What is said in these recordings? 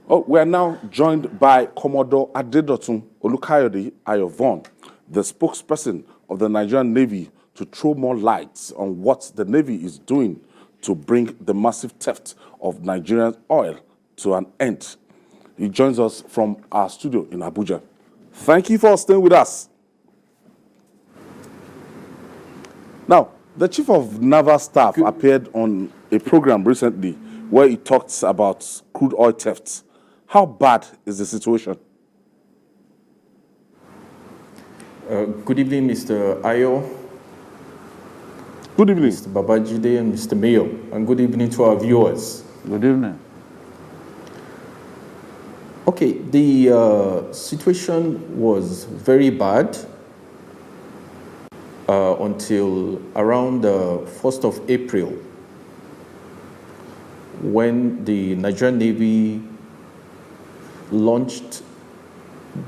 Oh, we are now joined by Commodore Adedotun Olukayode Ayovon, the spokesperson of the Nigerian Navy, to throw more light on what the Navy is doing to bring the massive theft of Nigerian oil to an end. He joins us from our studio in Abuja. Thank you for staying with us. Now, the Chief of Naval Staff appeared on a program recently where he talked about crude oil thefts. How bad is the situation? Good evening, Mr. Ayo. Good evening. Mr. Babajide and Mr. Mayor, and good evening to our viewers. Good evening. Okay, the situation was very bad until around the 1st of April, when the Nigerian Navy launched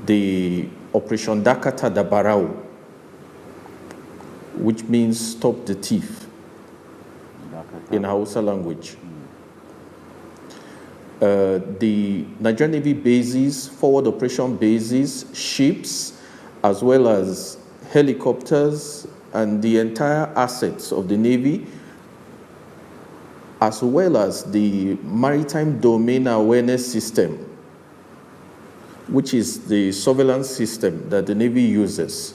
the Operation Dakata Dabarau, which means stop the thief in Hausa language. The Nigerian Navy bases, forward operation bases, ships, as well as helicopters and the entire assets of the Navy, as well as the Maritime Domain Awareness System, which is the surveillance system that the Navy uses,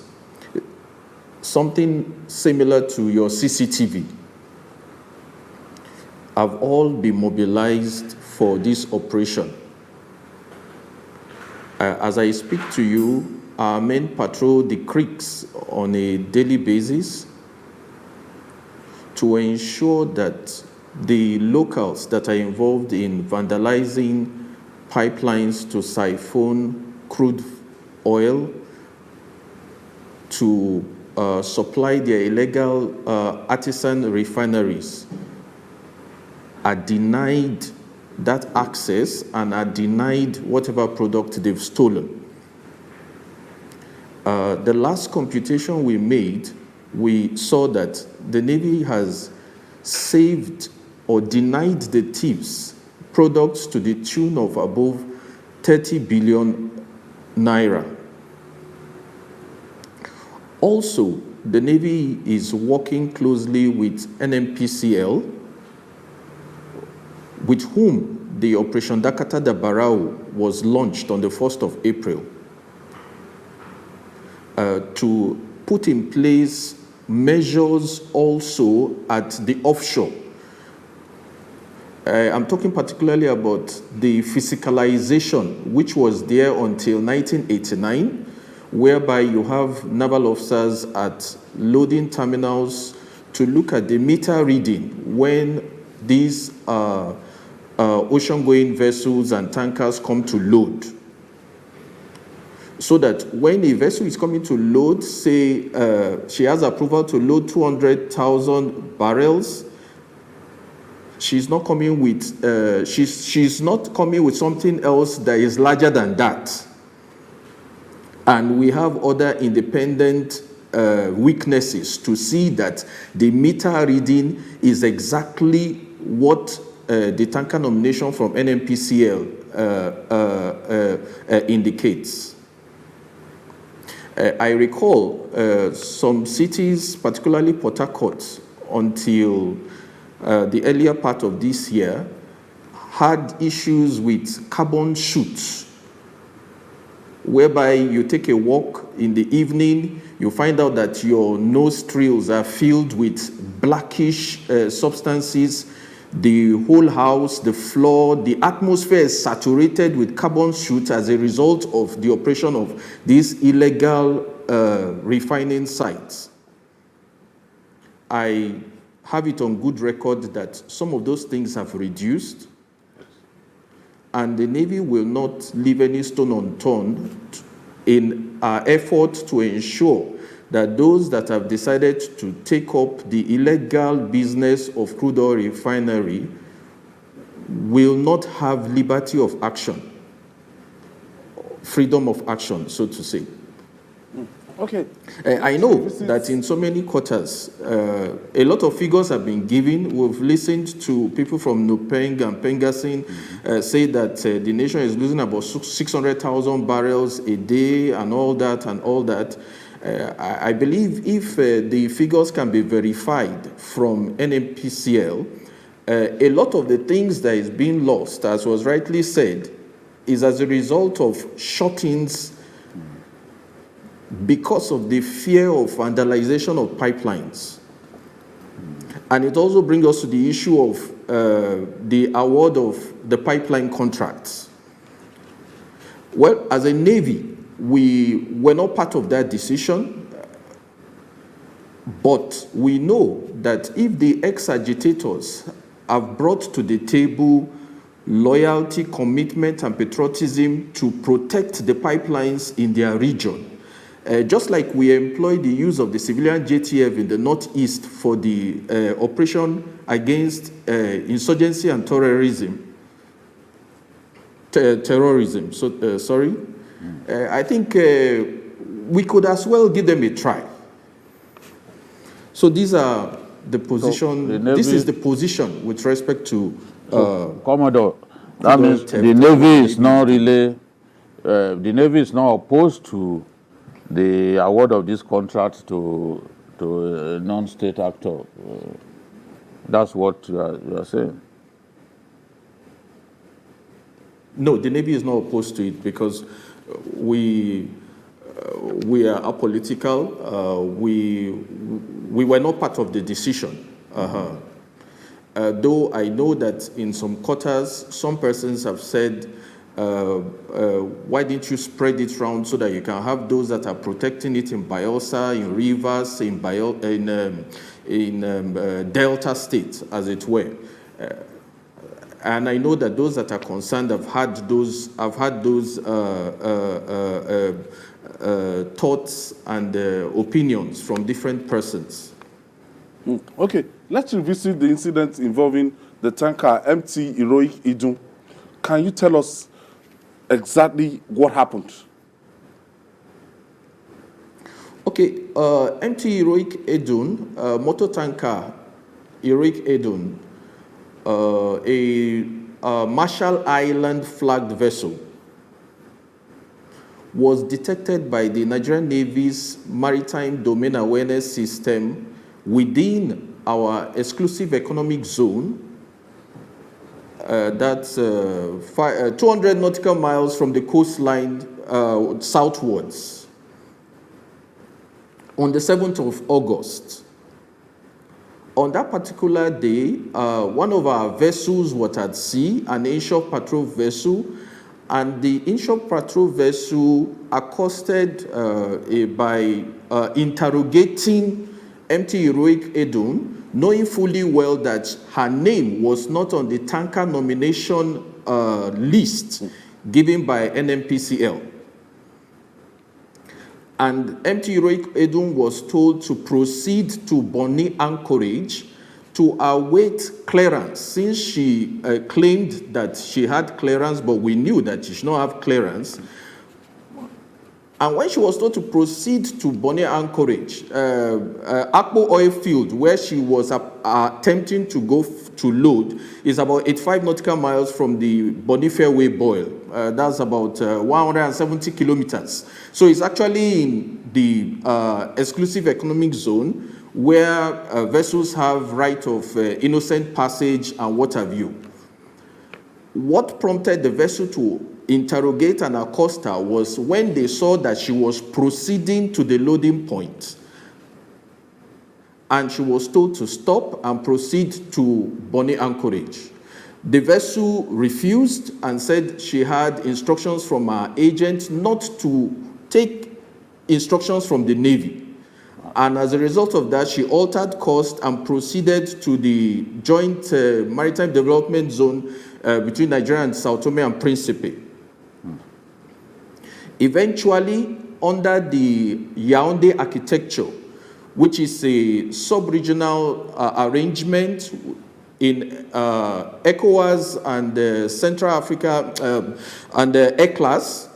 something similar to your CCTV, have all been mobilized for this operation. As I speak to you, our men patrol the creeks on a daily basis to ensure that the locals that are involved in vandalizing pipelines to siphon crude oil to supply their illegal artisan refineries are denied that access and are denied whatever product they've stolen. The last computation we made, we saw that the Navy has saved or denied the thieves products to the tune of above 30 billion naira. Also, the Navy is working closely with NNPCL, with whom the Operation Dakata Dabarau was launched on the 1st of April, to put in place measures also at the offshore. I'm talking particularly about the physicalization, which was there until 1989, whereby you have naval officers at loading terminals to look at the meter reading when these ocean-going vessels and tankers come to load. So that when a vessel is coming to load, say she has approval to load 200,000 barrels, she's not coming with she's not coming with something else that is larger than that. And we have other independent weaknesses to see that the meter reading is exactly what the tanker nomination from NNPCL indicates. I recall some cities, particularly Port Harcourt, until the earlier part of this year, had issues with carbon chutes, whereby you take a walk in the evening, you find out that your nostrils are filled with blackish substances. The whole house, the floor, the atmosphere is saturated with carbon chutes as a result of the operation of these illegal refining sites. I have it on good record that some of those things have reduced, and the Navy will not leave any stone unturned in our effort to ensure that those that have decided to take up the illegal business of crude oil refinery will not have liberty of action, freedom of action, so to say. Okay. I know that in so many quarters, a lot of figures have been given. We've listened to people from Nupeng and Pengasin say that the nation is losing about 600,000 barrels a day and all that and all that. I believe if the figures can be verified from NMPCL, a lot of the things that is being lost, as was rightly said, is as a result of shut-ins because of the fear of vandalization of pipelines. And it also brings us to the issue of the award of the pipeline contracts. Well, as a Navy, we were not part of that decision, but we know that if the ex-agitators have brought to the table loyalty, commitment, and patriotism to protect the pipelines in their region, just like we employ the use of the civilian JTF in the northeast for the operation against insurgency and terrorism. I think we could as well give them a try. So these are the position. So this is the position with respect to Commodore. That means the Navy is not really. The Navy is not opposed to the award of this contract to a non-state actor. That's what you are saying. No, the Navy is not opposed to it because we are apolitical. We were not part of the decision. Though I know that in some quarters, some persons have said, why didn't you spread it around so that you can have those that are protecting it in Bayelsa, in Rivers, in Delta State, as it were. And I know that those that are concerned have had those thoughts and opinions from different persons. Okay, let's revisit the incident involving the tanker MT Heroic Idun. Can you tell us exactly what happened? Okay, MT Heroic Idun, motor tanker Heroic Idun, a Marshall Island flagged vessel, was detected by the Nigerian Navy's Maritime Domain Awareness System within our exclusive economic zone. That's 200 nautical miles from the coastline southwards on the 7th of August. On that particular day, one of our vessels was at sea, an inshore patrol vessel, and the inshore patrol vessel accosted by interrogating MT Heroic Idun, knowing fully well that her name was not on the tanker nomination list given by NMPCL. And MT Heroic Idun was told to proceed to Bonny Anchorage to await clearance, since she claimed that she had clearance, but we knew that she should not have clearance. And when she was told to proceed to Bonny Anchorage, Akpo Oilfields, where she was attempting to go to load, is about 85 nautical miles from the Bonny Fairway Buoy. That's about 170 kilometers. So it's actually in the exclusive economic zone where vessels have right of innocent passage and what have you. What prompted the vessel to interrogate and accost her was when they saw that she was proceeding to the loading point, and she was told to stop and proceed to Bonny Anchorage. The vessel refused and said she had instructions from her agent not to take instructions from the Navy. And as a result of that, she altered course and proceeded to the joint maritime development zone between Nigeria and Sao Tome and Principe. Eventually, under the Yaoundé architecture, which is a sub-regional arrangement in ECOWAS and Central Africa and ECLAS,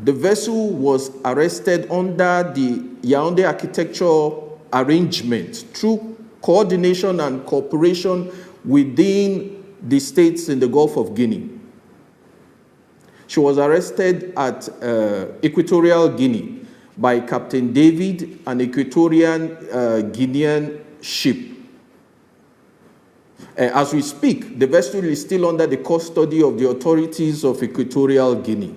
The vessel was arrested under the Yaoundé architecture arrangement through coordination and cooperation within the states in the Gulf of Guinea. She was arrested at Equatorial Guinea by Captain David, an Equatorian Guinean ship. As we speak, the vessel is still under the custody of the authorities of Equatorial Guinea.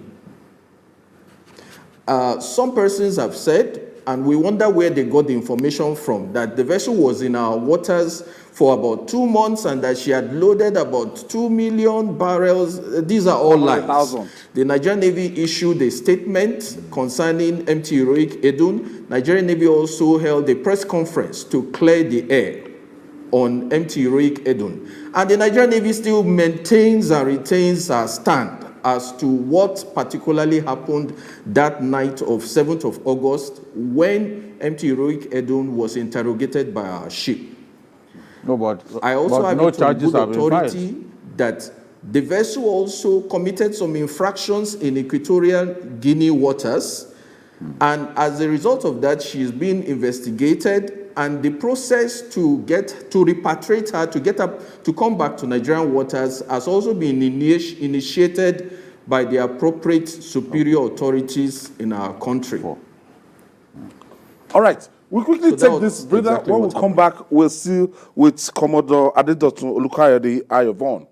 Some persons have said, and we wonder where they got the information from, that the vessel was in our waters for about 2 months and that she had loaded about 2 million barrels. These are all lies. The Nigerian Navy issued a statement concerning MT Heroic Edun. Nigerian Navy also held a press conference to clear the air on MT Heroic Edun. And the Nigerian Navy still maintains and retains our stand as to what particularly happened that night of 7th of August when MT Heroic Edun was interrogated by our ship. No, but I also have no it on charges good have been authority filed. that the vessel also committed some infractions in Equatorial Guinea waters, and as a result of that, she is being investigated. And the process to repatriate her, to get her to come back to Nigerian waters, has also been initiated by the appropriate superior authorities in our country. All right. We'll quickly take this, brother. Exactly when we come back, we'll see with Commodore Adedotun Olukayode Ayovon.